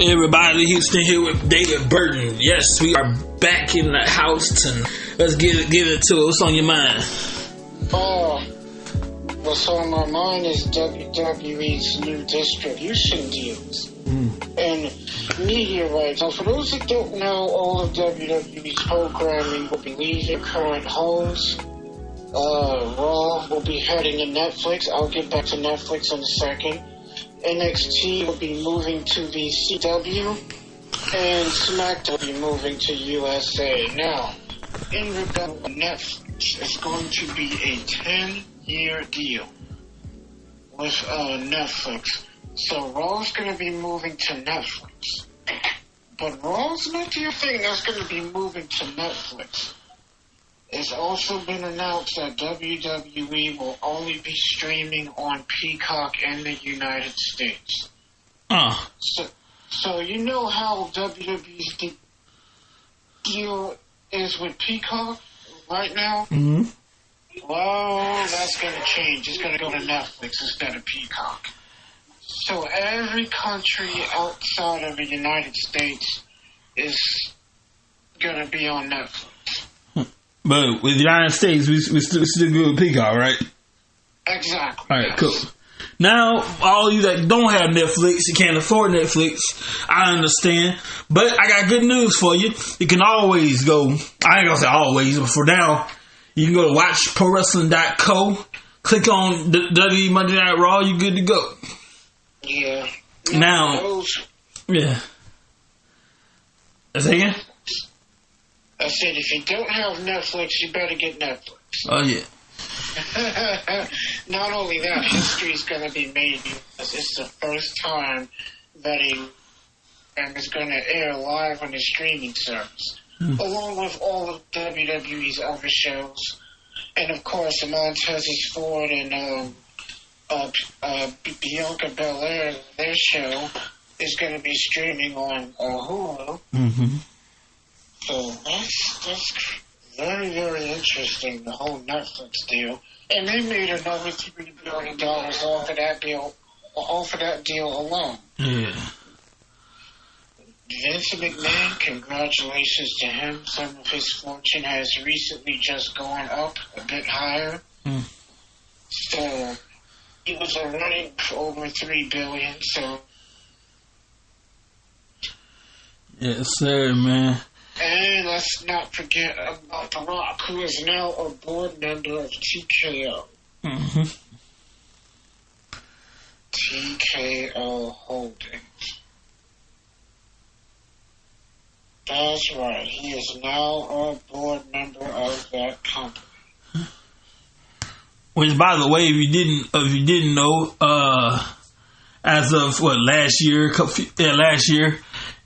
Everybody, Houston here with David Burton. Yes, we are back in the house and let's give it to it. What's on your mind? What's on my mind is WWE's new distribution deals and media rights. Now, for those that don't know, all of WWE's programming will be leaving current homes. Raw will be heading to Netflix. I'll get back to Netflix in a second. NXT will be moving to the CW, and SmackDown will be moving to USA. Now, in regard to Netflix, it's going to be a 10-year deal with Netflix. So Raw's going to be moving to Netflix. But Raw's not the thing that's going to be moving to Netflix. It's also been announced that WWE will only be streaming on Peacock in the United States. So you know how WWE's deal is with Peacock right now? Mm-hmm. Well, that's going to change. It's going to go to Netflix instead of Peacock. So every country outside of the United States is going to be on Netflix. But with the United States, we still good with Peacock, right? Exactly. All right, cool. Now, all you that don't have Netflix, you can't afford Netflix, I understand. But I got good news for you. You can always go, I ain't gonna say always, but for now, you can go to watchprowrestling.co, click on WWE Monday Night Raw, you're good to go. Yeah. Now, yeah. Say again? I said, if you don't have Netflix, you better get Netflix. Oh, yeah. Not only that, history's going to be made because it's the first time that is going to air live on the streaming service, along with all of WWE's other shows. And, of course, the Montez's Ford and Bianca Belair, their show, is going to be streaming on Hulu. Mm-hmm. So that's very, very interesting, the whole Netflix deal. And they made another $3 billion off of that deal alone. Yeah. Vince McMahon, congratulations to him. Some of his fortune has recently just gone up a bit higher. So he was already over $3 billion. So yes, sir, man. And let's not forget about The Rock, who is now a board member of TKO. Mm-hmm. TKO Holdings. That's right. He is now a board member of that company. Which, by the way, if you didn't know, as of last year,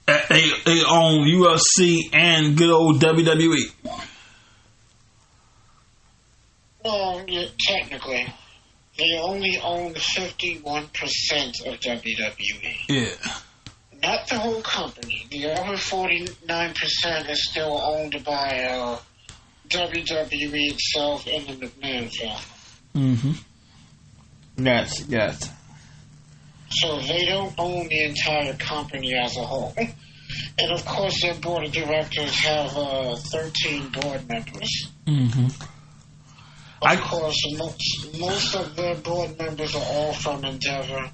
they own UFC and good old WWE. Well, yeah, technically, they only own 51% of WWE. Yeah. Not the whole company. The other 49% is still owned by WWE itself and the McMahon family. Mm-hmm. Gotcha. So they don't own the entire company as a whole. And of course their board of directors have 13 board members. Mm-hmm. Of course, most of their board members are all from Endeavor.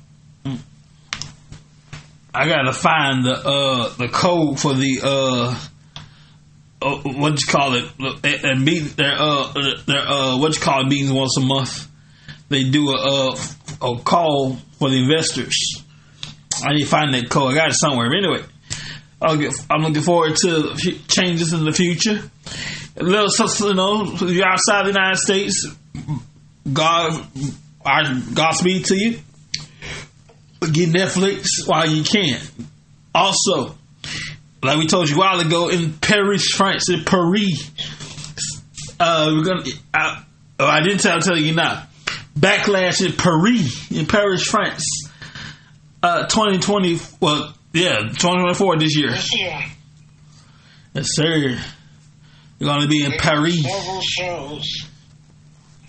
I gotta find the code for the what you call it, and meet their what you call it meetings once a month. They do a call for the investors. I need to find that code. I got it somewhere. But anyway, I'm looking forward to changes in the future. A little, if you're outside the United States, Godspeed to you. Get Netflix while you can. Also, like we told you a while ago, in Paris, France, we're gonna. I didn't tell you now. Backlash in Paris, France. 2020. Well, yeah, 2024 this year. Yes, sir. We're gonna be in Paris. Several shows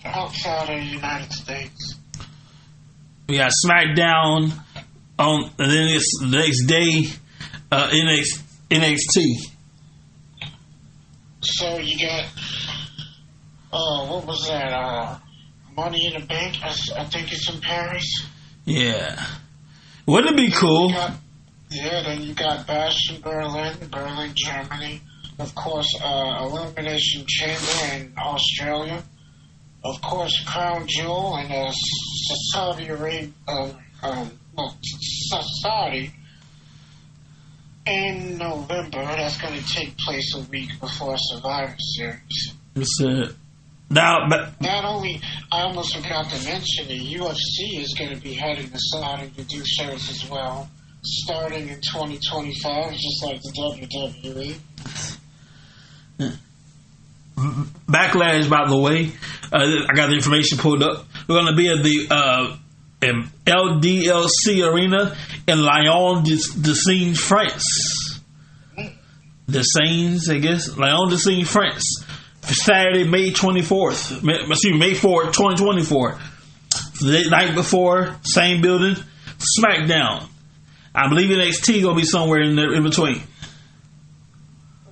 outside of the United States. We got SmackDown on, and then it's the next day. NXT. So you got, what was that? Money in the Bank. I think it's in Paris. Yeah. Wouldn't it be cool? Then you got Bash in Berlin, Germany. Of course, Elimination Chamber in Australia. Of course, Crown Jewel in Saudi Arabia, Saudi. In November, that's going to take place a week before Survivor Series. That's it. Now, but not only, I almost forgot to mention, the UFC is going to be heading to Saudi to do shows as well, starting in 2025, just like the WWE. Backlash, by the way, I got the information pulled up. We're going to be at the LDLC Arena in Lyon, Dessignes, France. Dessignes, I guess. Lyon, Dessignes, France. Saturday, May 24th. May 4th, 2024. The night before, same building, SmackDown. I believe NXT going to be somewhere in between.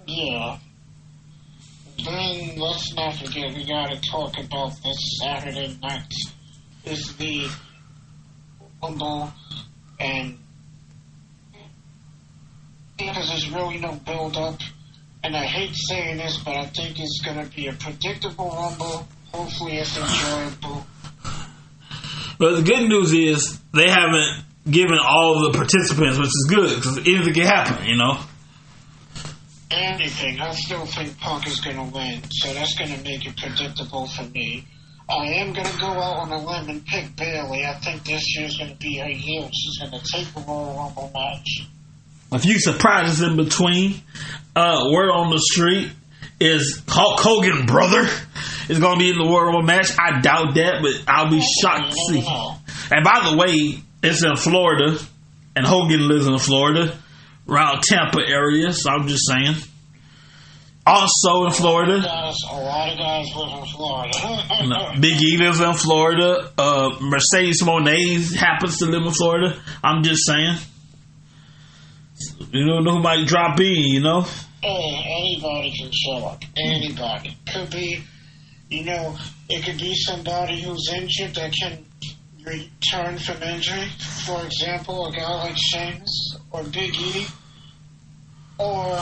Yeah. Then let's not forget, we got to talk about this Saturday night. Is the Rumble, and because there's really no build up, and I hate saying this, but I think it's going to be a predictable Rumble. Hopefully it's enjoyable. But the good news is they haven't given all the participants, which is good, because anything can happen, you know? Anything. I still think Punk is going to win, so that's going to make it predictable for me. I am going to go out on a limb and pick Bayley. I think this year's going to be her year. She's going to take the Royal Rumble match. A few surprises in between. Word on the street is Hulk Hogan, brother, is going to be in the Royal Rumble match. I doubt that, but I'll be shocked to see. And by the way, it's in Florida, and Hogan lives in Florida, around Tampa area, so I'm just saying. Also in Florida. A lot of guys live in Florida. Big E lives in Florida. Mercedes Moné happens to live in Florida. I'm just saying. You don't know who might drop in, you know? Hey, anybody can show up. Anybody. Could be, it could be somebody who's injured that can return from injury. For example, a guy like Sheamus or Big E. Or,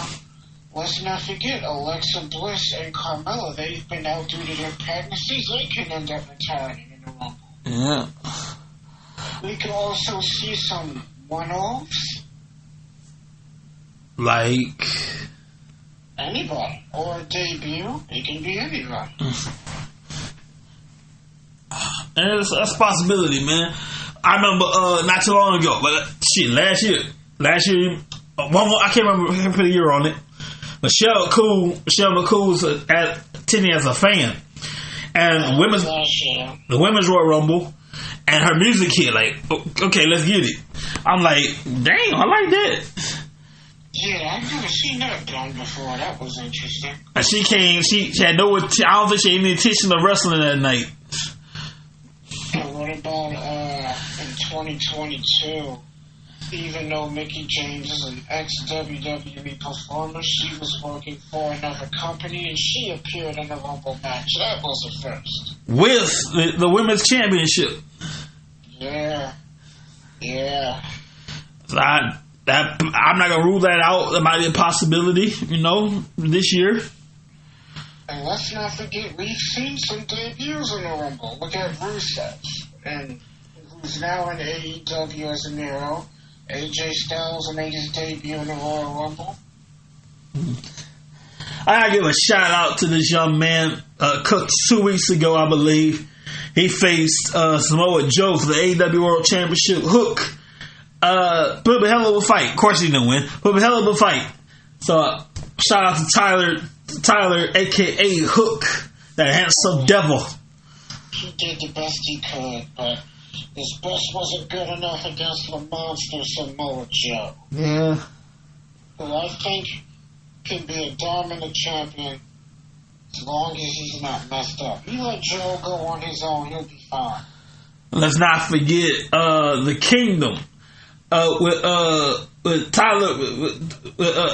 let's not forget, Alexa Bliss and Carmella. They've been out due to their pregnancies. They can end up retiring in the Rumble. Yeah. We could also see some one-offs. Like anybody. Or a debut. It can be anybody. And that's a possibility, man. I remember not too long ago, but last year, I can't remember, I can't put a year on it. Michelle McCool was attending as a fan, and the women's Royal Rumble, and her music hit. Like, okay, let's get it. I'm like, damn, I like that. Yeah, I've never seen that done before. That was interesting. And she came. She had no. I don't think she had any intention of wrestling that night. And what about in 2022? Even though Mickie James is an ex-WWE performer, she was working for another company, and she appeared in a Rumble match. That was a first. With the Women's Championship. Yeah. So I'm not going to rule that out. That might be a possibility, this year. And let's not forget, we've seen some debuts in the Rumble. Look at Rusev, and who's now in AEW as a Miro. AJ Styles made his debut in the Royal Rumble. I gotta give a shout out to this young man. 2 weeks ago, I believe, he faced Samoa Joe for the AEW World Championship. Hook put up a hell of a fight. Of course, he didn't win. Put up a hell of a fight. So shout out to Tyler, aka Hook, that handsome devil. He did the best he could, but his best wasn't good enough against the monster Samoa Joe. Yeah. Who I think can be a dominant champion as long as he's not messed up. You let Joe go on his own, he'll be fine. Let's not forget the Kingdom. with Tyler, with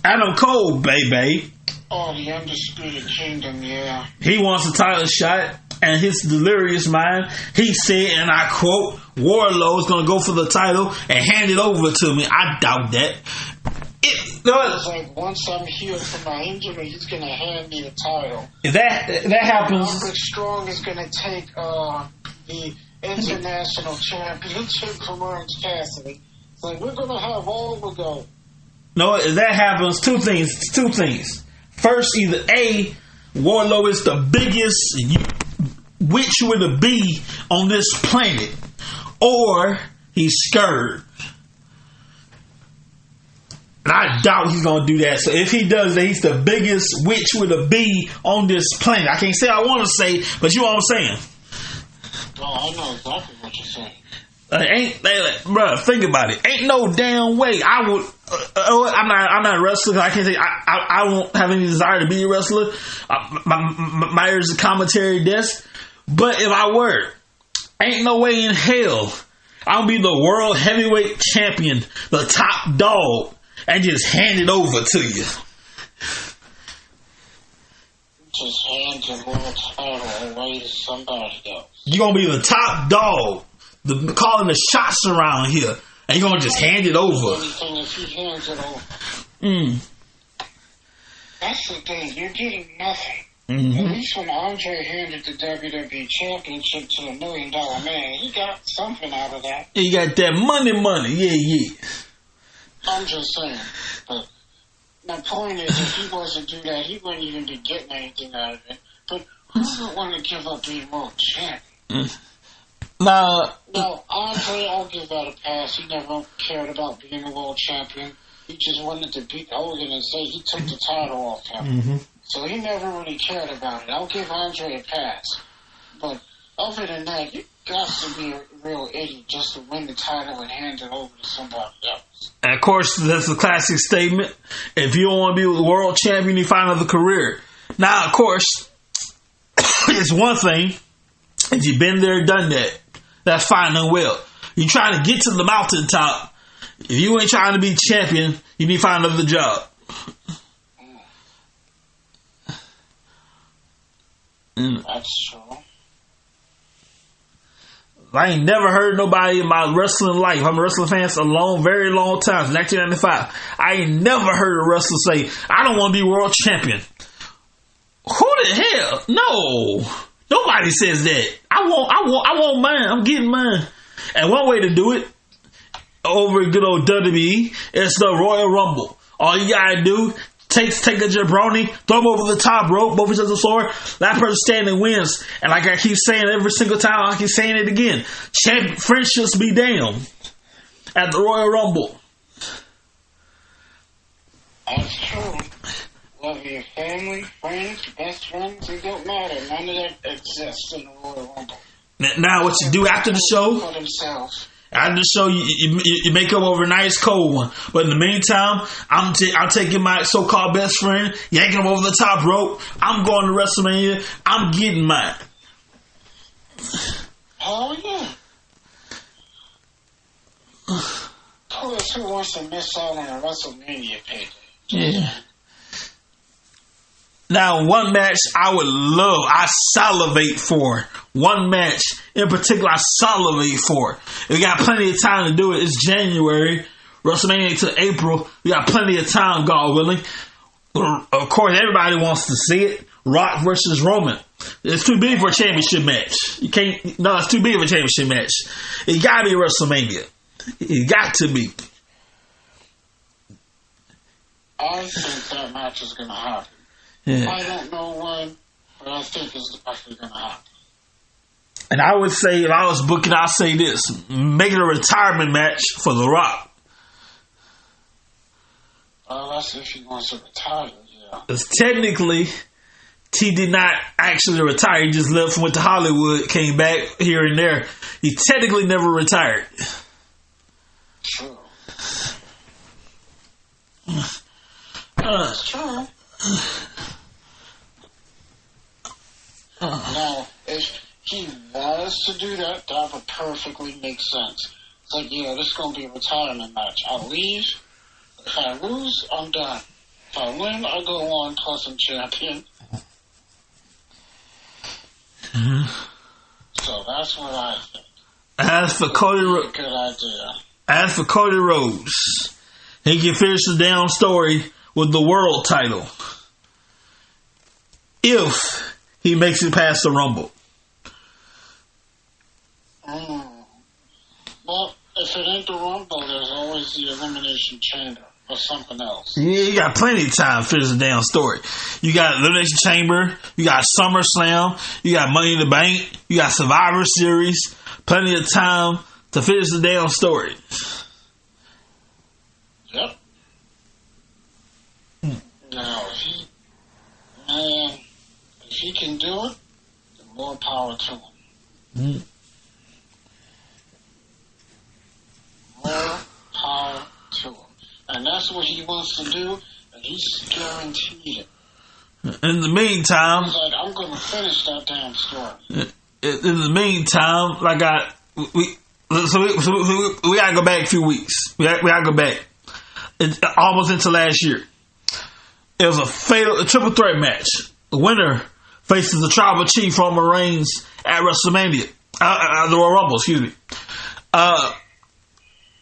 Adam Cole, baby. Oh, the Undisputed Kingdom, yeah. He wants a title shot, and his delirious mind, he said, and I quote, Wardlow's gonna go for the title and hand it over to me. I doubt that. It's like, once I'm healed from my injury, he's gonna hand me the title. If that happens, Roderick Strong is gonna take the International Championship from Orange Cassidy. It's like, we're gonna have all the go. No, if that happens, two things. First, either A, Wardlow is the biggest witch with a B on this planet, or he's scared. And I doubt he's going to do that. So if he does that, he's the biggest witch with a B on this planet. I can't say I want to say, but you know what I'm saying. Oh, I know exactly what you're saying. Bro, think about it. Ain't no damn way I would. I'm not a wrestler. I can't say I won't have any desire to be a wrestler. My ears a commentary desk. But if I were, ain't no way in hell I'll be the world heavyweight champion, the top dog, and just hand it over to you. Just hand your world title away to somebody else. You're gonna be the top dog, calling the shots around here, and you're gonna just hand it over. Anything if he hands it over. That's the thing. You're getting nothing. Mm-hmm. At least when Andre handed the WWE Championship to $1 Million Man, he got something out of that. He got that money. Yeah. I'm just saying. But my point is, if he wasn't do that, he wouldn't even be getting anything out of it. But who would want to give up being world champion? Now, Andre, I'll give that a pass. He never cared about being a world champion. He just wanted to beat Hogan and say he took the title off him. Mm-hmm. So he never really cared about it. I'll give Andre a pass. But other than that, you got to be a real idiot just to win the title and hand it over to somebody else. And of course, that's a classic statement. If you don't want to be the world champion, you find another career. Now, of course, it's one thing. If you've been there, done that, that's fine and well. You're trying to get to the mountaintop. If you ain't trying to be champion, you need to find another job. That's true. I ain't never heard nobody in my wrestling life. I'm a wrestling fan for a very long time, since 1995. I ain't never heard a wrestler say, I don't want to be world champion. Who the hell? No. Nobody says that. I want mine. I'm getting mine. And one way to do it over good old WWE is the Royal Rumble. All you gotta do, take a jabroni, throw him over the top rope, both each other's floor. That person standing wins. And like I keep saying every single time, I keep saying it again. Friendships be damned at the Royal Rumble. That's true. Whether your family, friends, best friends, it don't matter. None of that exists in the Royal Rumble. Now, what you do after the show? For themselves. After the show, you make up over a nice cold one. But in the meantime, I'm taking my so-called best friend, yanking him over the top rope. I'm going to WrestleMania. I'm getting mine. Oh, yeah. Who wants to miss out on a WrestleMania payday? Yeah. Now, one match I salivate for. One match in particular I salivate for. We got plenty of time to do it. It's January. WrestleMania to April. We got plenty of time, God willing. Of course, everybody wants to see it. Rock versus Roman. It's too big for a championship match. It's too big of a championship match. It gotta be WrestleMania. It got to be. I think that match is gonna happen. Yeah. I don't know when, but I think it's actually going to happen. And I would say, if I was booking, I'd say this. Make it a retirement match for The Rock. That's if he wants to retire, yeah. Because technically, he did not actually retire. He just left and went to Hollywood, came back here and there. He technically never retired. True. That's true. Now, if he was to do that, that would perfectly make sense. Like, yeah, this is going to be a retirement match. I leave. If I lose, I'm done. If I win, I go on plus I'm champion. Mm-hmm. So that's what I think. As for Cody Rhodes, good idea. As for Cody Rhodes, he can finish the damn story with the world title if he makes it past the Rumble. Well, if it ain't the Rumble, there's always the Elimination Chamber or something else. Yeah, you got plenty of time to finish the damn story. You got Elimination Chamber, you got SummerSlam, you got Money in the Bank, you got Survivor Series. Plenty of time to finish the damn story. Yep. Now, if he can do it, then more power to him. More power to him. And that's what he wants to do, and he's guaranteed it. In the meantime, he's like, I'm going to finish that damn story. In the meantime, we gotta go back a few weeks. We gotta go back. It's almost into last year. It was a triple threat match. The winner faces the Tribal Chief Roman Reigns at WrestleMania, the Royal Rumble. Excuse me. I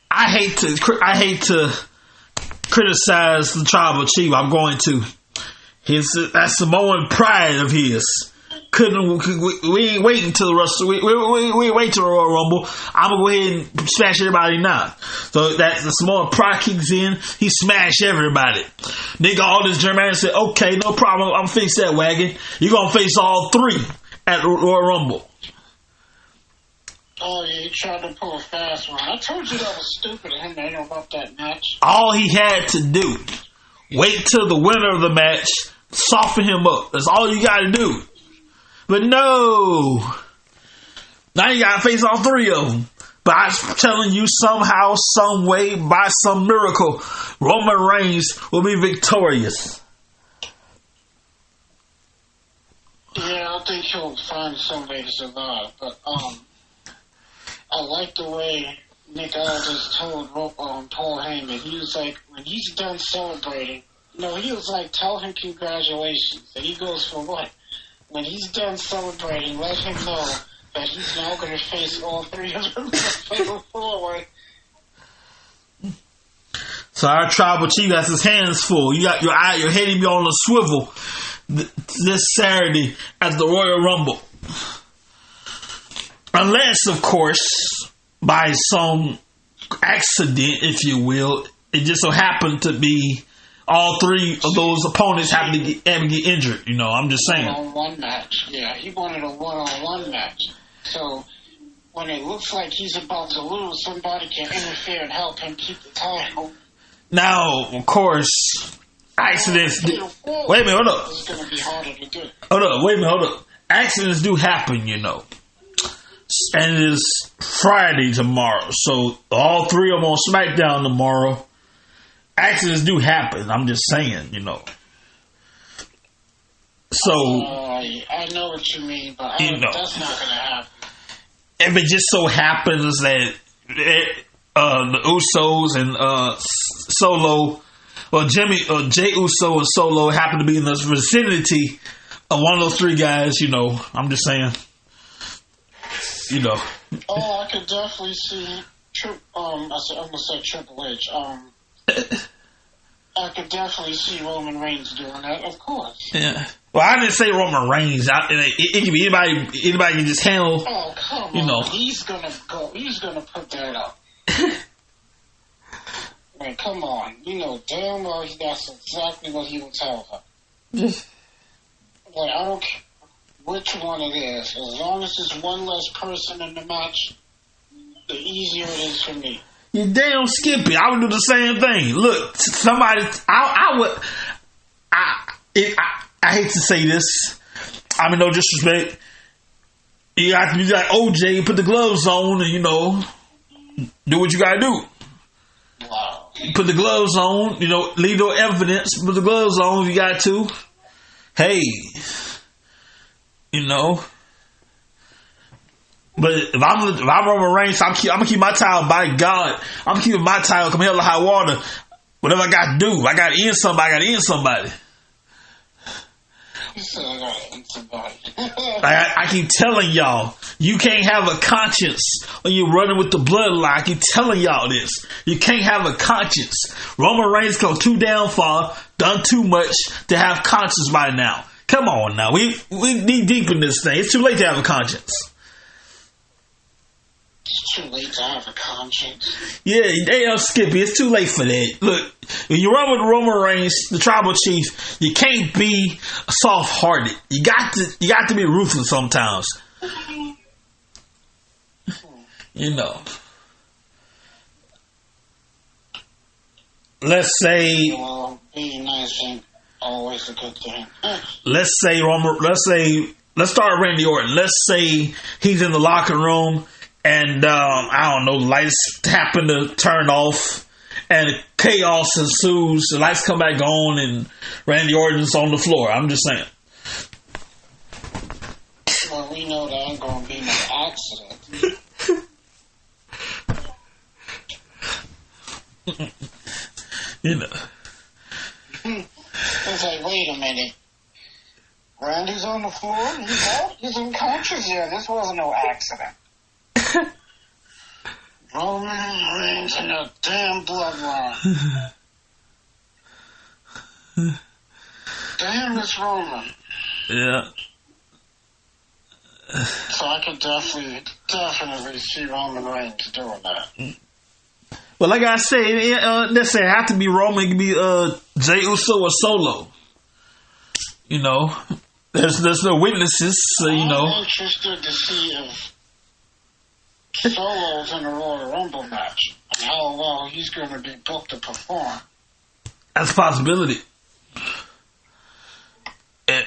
hate to criticize the Tribal Chief. I'm going to. That Samoan pride of his. We ain't waiting till the we wait till the Royal Rumble. I'm gonna go ahead and smash everybody now. So that the Samoan pride kicks in, he smash everybody. Nigga, all this German said, okay, no problem. I'm gonna face that wagon. You're gonna face all three at the Royal Rumble. Oh, yeah, he tried to pull a fast one. I told you that was stupid of him to interrupt that match. All he had to do, wait till the winner of the match, soften him up. That's all you gotta do. But no. Now you gotta face all three of them. But I'm telling you, somehow, some way, by some miracle, Roman Reigns will be victorious. Yeah, I think he'll find some way to survive. But I like the way Nick Aldis told Paul Heyman. He was like, when he's done celebrating, he was like, tell him congratulations. And he goes, for what? When he's done celebrating, let him know that he's now going to face all three of them forward. So our Tribal Chief has his hands full. You got your head to be on a swivel this Saturday at the Royal Rumble. Unless, of course, by some accident, if you will, it just so happened to be all three of those opponents happen to get injured. I'm just saying. One-on-one match. Yeah, he wanted a one-on-one match. So when it looks like he's about to lose, somebody can interfere and help him keep the title. Now, of course, accidents. Wait a minute, hold up. It's going to be harder to do. Hold up, wait a minute, hold up. Accidents do happen, And it is Friday tomorrow, so all three of them on SmackDown tomorrow. Accidents do happen. I'm just saying, So I know what you mean, but that's not going to happen. If it just so happens that the Usos and Solo, or Jey Uso and Solo happen to be in the vicinity of one of those three guys, I'm just saying. Oh, I could definitely see. I'm gonna say Triple H. I could definitely see Roman Reigns doing that, of course. Yeah. Well, I didn't say Roman Reigns. It can be anybody. Anybody can just handle. Oh, come on. He's gonna go. He's gonna put that up. Man, come on. Damn well that's exactly what he will tell her. Like, I don't care which one it is. As long as there's one less person in the match, the easier it is for me. You damn Skippy. I would do the same thing. Look, somebody, I hate to say this. I mean, no disrespect. You got to be like OJ, put the gloves on and, do what you got to do. Wow. Put the gloves on, leave no evidence, put the gloves on if you got to. Hey, But if I'm Roman Reigns, I'm gonna keep my title. By God, I'm keeping my title. Come hell or high water. Whatever I got to do, I got to end somebody. I got to end somebody. You said I got to end somebody. I keep telling y'all, you can't have a conscience when you're running with the bloodline. I keep telling y'all this. You can't have a conscience. Roman Reigns go too damn far, done too much to have conscience by now. Come on now. We knee deep in this thing. It's too late to have a conscience. It's too late to have a conscience. Yeah, Skippy, it's too late for that. Look, when you run with Roman Reigns, the tribal chief, you can't be soft-hearted. You got to be ruthless sometimes. You know. Let's say. Well, being nice ain't always a good thing. Let's start Randy Orton. Let's say he's in the locker room. And, I don't know, the lights happen to turn off and chaos ensues. The lights come back on and Randy Orton's on the floor. I'm just saying. Well, we know there ain't going to be no accident. You know. It's like, wait a minute. Randy's on the floor? He's unconscious here. This wasn't no accident. Roman Reigns in a damn bloodline. Damn, it's Roman. Yeah. So I could definitely see Roman Reigns doing that. Well, like I said, let's say it have to be Roman. It could be Jey Uso or Solo. You know, there's no witnesses, so you know. I'm interested to see if Solo's in a Royal Rumble match and how well he's going to be booked to perform. That's a possibility. It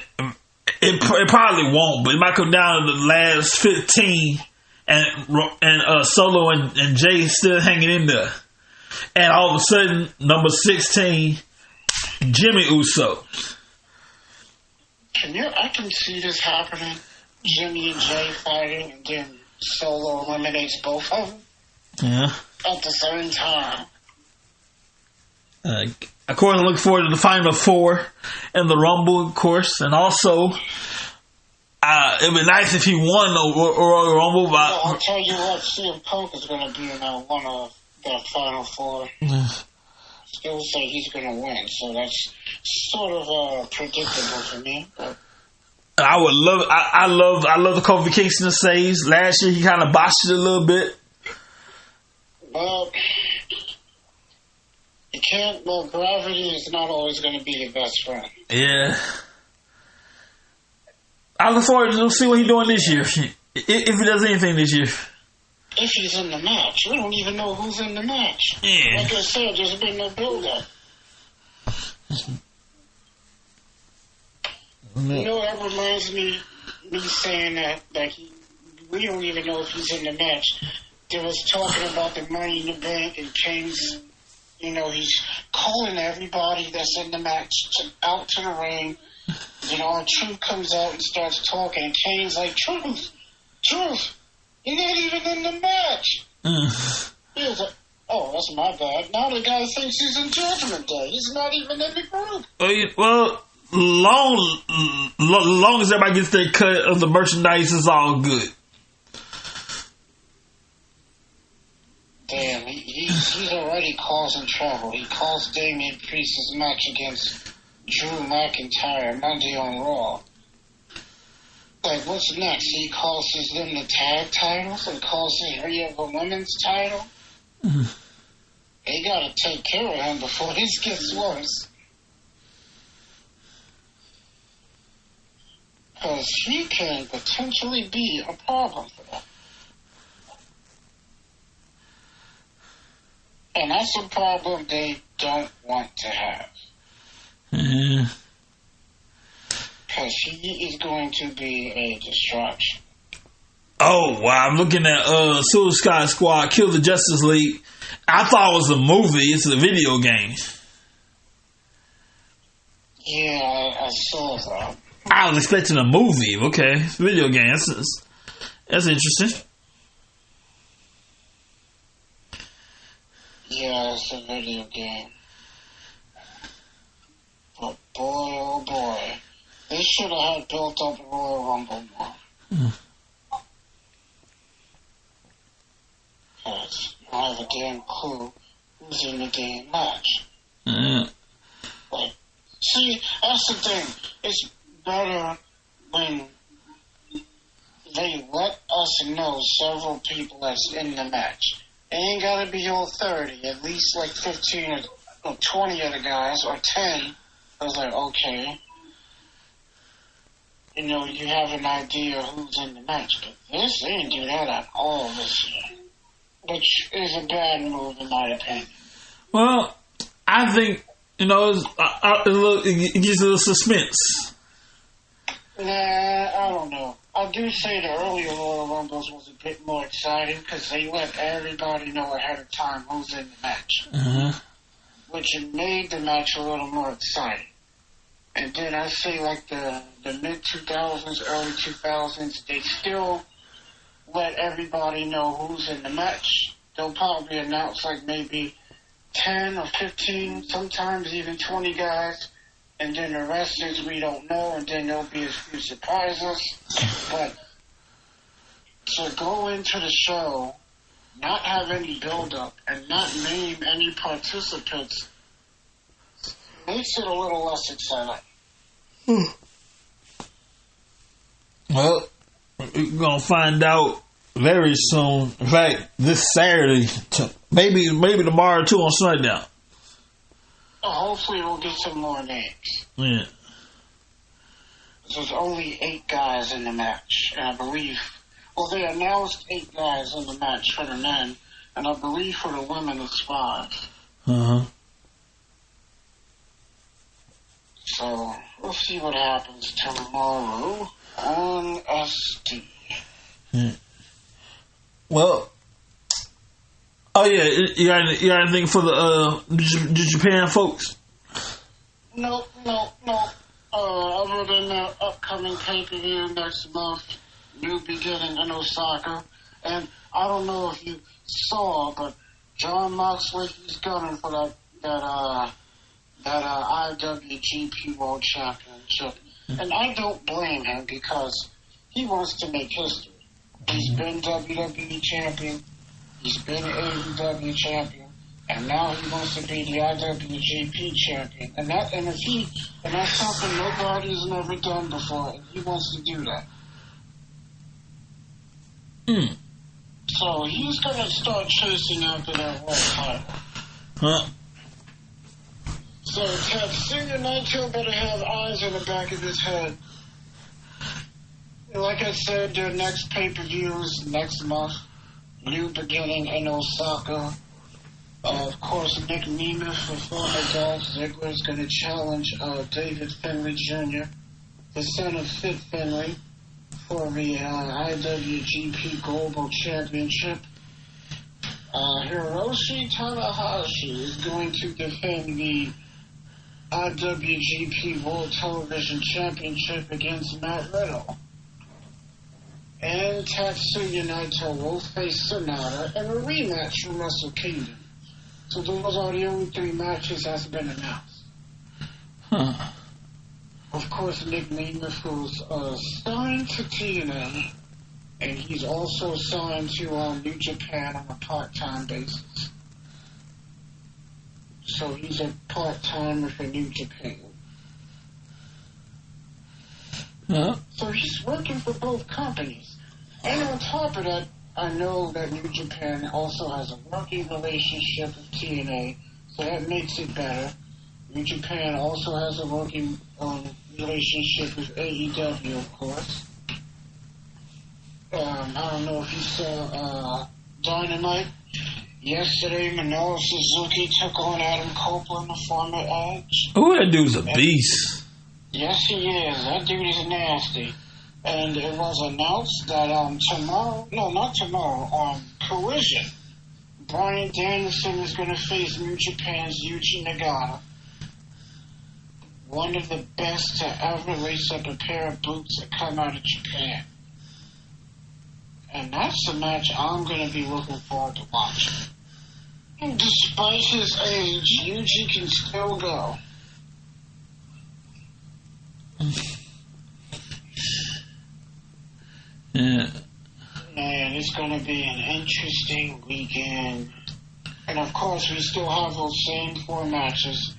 probably won't, but it might come down to the last 15 and Solo and Jay still hanging in there. And all of a sudden, number 16, Jimmy Uso. I can see this happening. Jimmy and Jay fighting, and then Solo eliminates both of them. Yeah. At the same time. Of course, I look forward to the final four and the Rumble, of course, and also it'd be nice if he won the Royal Rumble. Well, I'll tell you what, CM Punk is going to be in one of the final four. Still say he's going to win, so that's sort of predictable for me. But I would love. I love the Kofi Kingston saves. Last year he kind of botched it a little bit. Well, you can't. Well, gravity is not always going to be your best friend. Yeah. I look forward to see what he's doing this year. If he does anything this year. If he's in the match. We don't even know who's in the match. Yeah. Like I said, there's been no build-up. You know, that reminds me saying that we don't even know if he's in the match. There was talking about the Money in the Bank, and Kane's, he's calling everybody that's in the match out to the ring. R-Truth comes out and starts talking, and Kane's like, Truth, you're not even in the match. He was like, oh, that's my bad. Now the guy thinks he's in Judgment Day. He's not even in the group. Well, long as everybody gets their cut of the merchandise, it's all good. Damn, he's already causing trouble. He caused Damian Priest's match against Drew McIntyre Monday on Raw. Like, what's next? He causes them the tag titles and causes Rhea the women's title? They gotta take care of him before this gets worse. Because he can potentially be a problem for them. And that's a problem they don't want to have. Because he is going to be a distraction. Oh, wow. I'm looking at Suicide Squad Kill the Justice League. I thought it was a movie. It's a video game. Yeah, I saw that. I was expecting a movie. Okay. Video game. That's interesting. Yeah, it's a video game. But boy, oh boy, they should have had built up a Royal Rumble more. Because you don't have a damn clue who's in the damn match. Like, see, that's the thing. It's better when they let us know several people that's in the match. It ain't gotta be all 30. At least like 15 or 20 of the guys, or 10. I was like, okay. You know, you have an idea who's in the match. But this, they didn't do that at all this year. Which is a bad move, in my opinion. Well, I think, you know, it gives a little suspense. Nah, I don't know. I do say the earlier Royal Rumbles was a bit more exciting because they let everybody know ahead of time who's in the match. Which it made the match a little more exciting. And then I say like the mid-2000s, early 2000s, they still let everybody know who's in the match. They'll probably announce like maybe 10 or 15, sometimes even 20 guys. And then the rest is we don't know, and then there'll be a few surprises. But to go into the show, not have any build-up, and not name any participants makes it a little less exciting. Well, we're going to find out very soon. In fact, this Saturday, maybe tomorrow too on SmackDown. Hopefully we'll get some more names. Yeah. There's only 8 guys in the match, and I believe... Well, they announced 8 guys in the match for the men, and I believe for the women it's 5. So, we'll see what happens tomorrow on SD. Yeah. Well... Oh yeah, you got anything for the Japan folks? No. Other than the upcoming pay-per-view next month, New Beginning in Osaka, and I don't know if you saw, but John Moxley, he's gunning for that IWGP World Championship, and I don't blame him because he wants to make history. He's been WWE champion. He's been AEW champion, and now he wants to be the IWGP champion. And that's something nobody's never done before, and he wants to do that. So he's gonna start chasing after that world title. So Tatsuya Naito better have eyes in the back of his head. Like I said, their next pay-per-view is next month. New Beginning in Osaka. Of course, Nick Nemeth for former Dolph Ziggler is going to challenge David Finlay Jr., the son of Fit Finlay, for the IWGP Global Championship. Hiroshi Tanahashi is going to defend the IWGP World Television Championship against Matt Riddle. And Tatsuya Naito will face Sonata in a rematch from Wrestle Kingdom. So those are the only 3 matches that's been announced. Of course, Nick Nemeth, who's signed to TNA, and he's also signed to New Japan on a part-time basis. So he's a part-timer for New Japan. So he's working for both companies. And on top of that, I know that New Japan also has a working relationship with TNA, so that makes it better. New Japan also has a working relationship with AEW, of course. I don't know if you saw Dynamite. Yesterday, Minoru Suzuki took on Adam Copeland, the former Edge. Oh, that dude's a beast. Yes, he is. That dude is nasty. And it was announced that Collision, Bryan Danielson is going to face New Japan's Yuji Nagata. One of the best to ever lace up a pair of boots that come out of Japan. And that's the match I'm going to be looking forward to watching. Despite his age, Yuji can still go. Yeah. Man, it's going to be an interesting weekend. And of course, we still have those same 4 matches.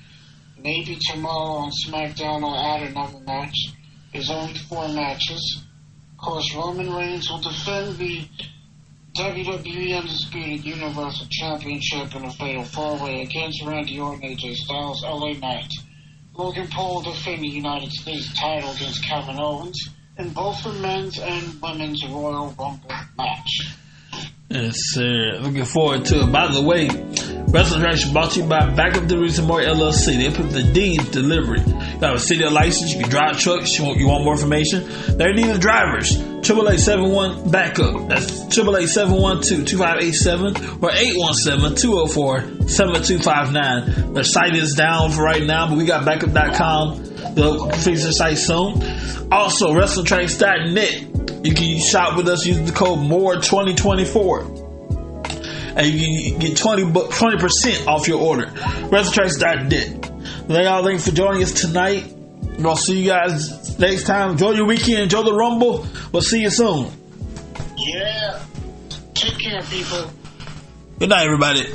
Maybe tomorrow on SmackDown will add another match. There's only 4 matches. Of course, Roman Reigns will defend the WWE Undisputed Universal Championship in a fatal 4-way against Randy Orton, AJ Styles, LA Knight. Logan Paul will defend the United States title against Kevin Owens in both the men's and women's Royal Rumble match. Yes, sir. Looking forward to it. By the way, Wrestling Trash brought to you by Backup Delivery More LLC. They put the D's delivery. You have a city license. You can drive trucks. You want more information? They need the drivers. 888-71 backup. That's 888-712-2587 or 817-204-7259. Their site is down for right now, but we got backup.com. They'll fix the site soon. Also, WrestlingTracks.net. You can shop with us using the code MORE2024. And you can get 20% off your order. WrestlingTracks.net. Thank y'all for joining us tonight. We'll see you guys next time. Enjoy your weekend. Enjoy the Rumble. We'll see you soon. Yeah. Take care, people. Good night, everybody.